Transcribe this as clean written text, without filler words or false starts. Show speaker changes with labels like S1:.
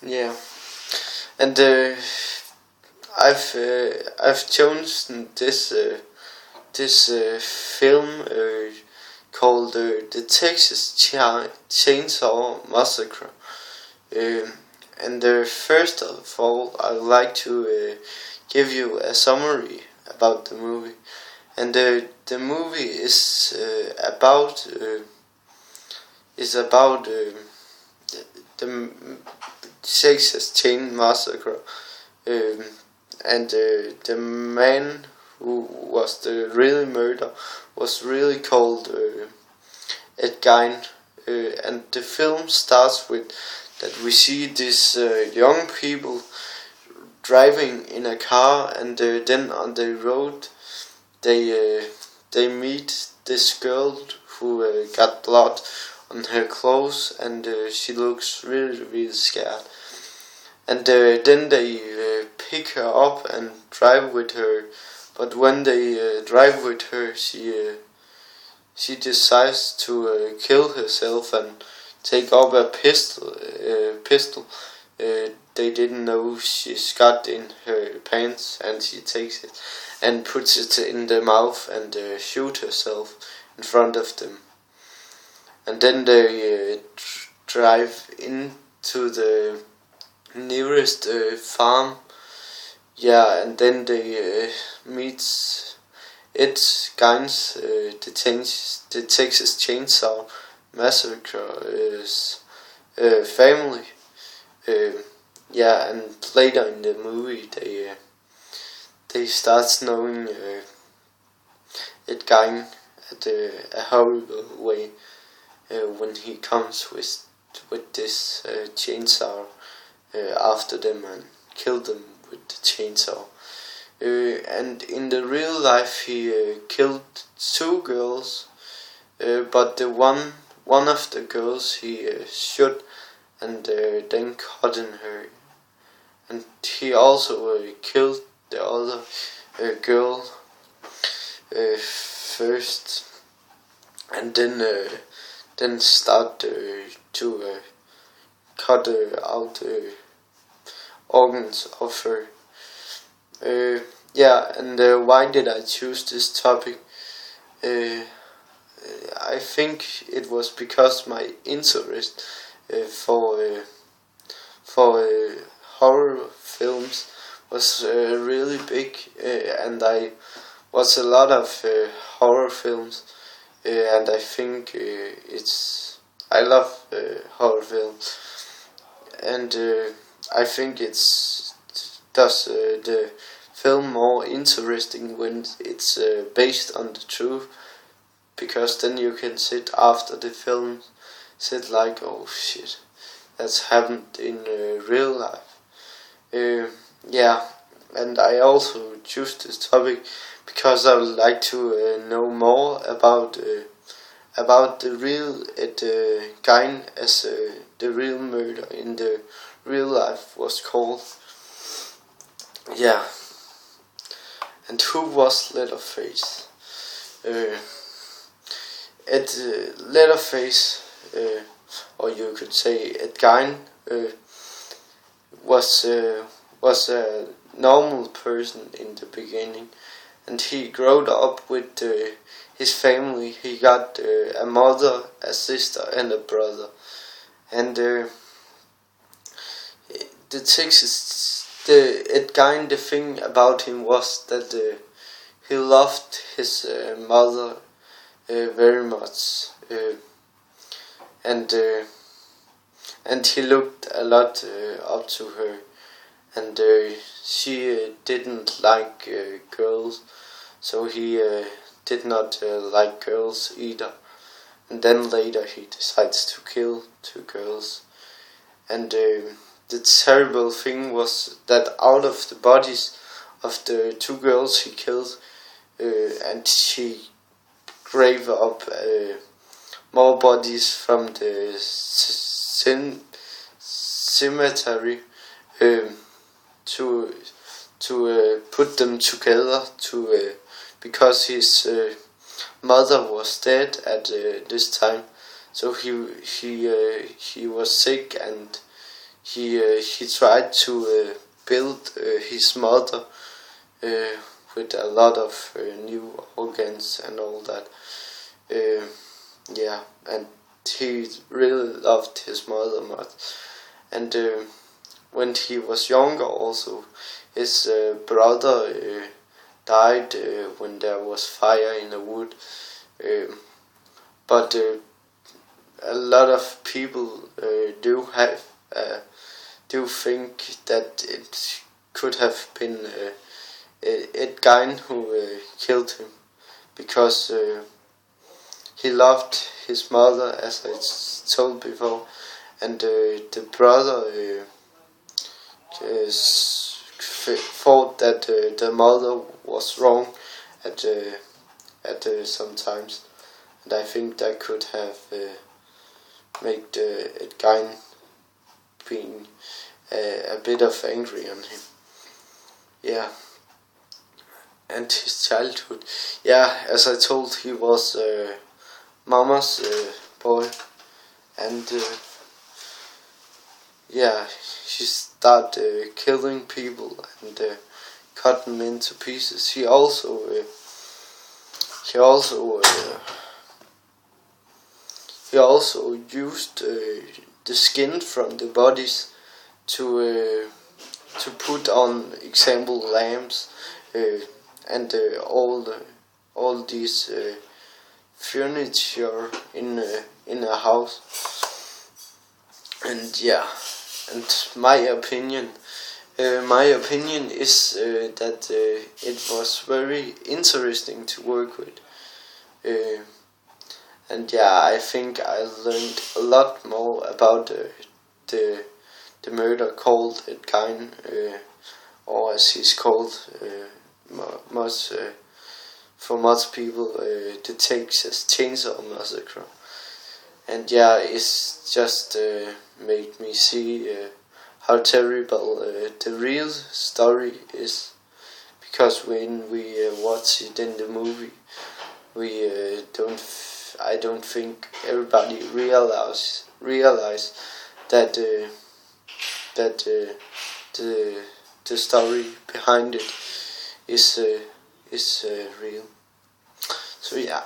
S1: Yeah, and I've chosen this film called the Chainsaw Massacre. Um, and first of all, I would like to give you a summary about the movie. And the movie is about the Texas Chain Massacre, um, and the man who was the real murder was really called Ed Gein, and the film starts with that we see these young people driving in a car, and then on the road they meet this girl who got blood on her clothes, and she looks really scared. And then they pick her up and drive with her. But when they drive with her, she decides to kill herself and take up a pistol. They didn't know she's got in her pants, and she takes it and puts it in the mouth and shoot herself in front of them. And then they drive into the nearest farm. Yeah, and then they meet Ed Gein's the Texas Chainsaw Massacre's family. Yeah, and later in the movie they start knowing Ed Gein at a horrible way when he comes with this chainsaw after them and kill them with the chainsaw. And in the real life he killed two girls, but the one of the girls he shot and then cut in her, and he also killed the other girl first, and then start to cut out organs of her. Yeah, and why did I choose this topic? I think it was because my interest for horror films was really big, and I watched a lot of horror films, and I think I love horror films, and I think it's does the film more interesting when it's based on the truth, because then you can sit after the film, sit like, oh shit, that's happened in real life. Yeah, and I also choose this topic because I would like to know more about the real Gein, as the real murder in the real life was called. Yeah, and who was Leatherface? Leatherface, or you could say Ed Gein, was a normal person in the beginning, and he grew up with his family. He got a mother, a sister, and a brother, and the Ed Gein, the thing about him was that he loved his mother very much, and he looked a lot up to her, and she didn't like girls, so he did not like girls either. And then later he decides to kill two girls, and the terrible thing was that out of the bodies of the two girls he killed, and he grave up more bodies from the cemetery, to put them together because his mother was dead at this time, so he was sick, and he tried to build his mother with a lot of new organs and all that. Yeah, and he really loved his mother much. And when he was younger, also his brother died when there was fire in the wood. But a lot of people do think that it could have been Ed Gein who killed him, because he loved his mother, as I told before, and the brother thought that the mother was wrong at sometimes, and I think that could have made Ed Gein being a bit of angry on him. Yeah. And his childhood, yeah, as I told, he was Mama's boy, and yeah, she started killing people and cut them into pieces. He also used the skin from the bodies to put on, example, lamps. And all these furniture in a house. And yeah, and my opinion is that it was very interesting to work with. And yeah, I think I learned a lot more about the murder called Ed Gein, or as he's called. For most people, the Texas Chainsaw Massacre. And yeah, it's just made me see how terrible the real story is, because when we watch it in the movie, we I don't think everybody realize that the story behind it is real. So yeah.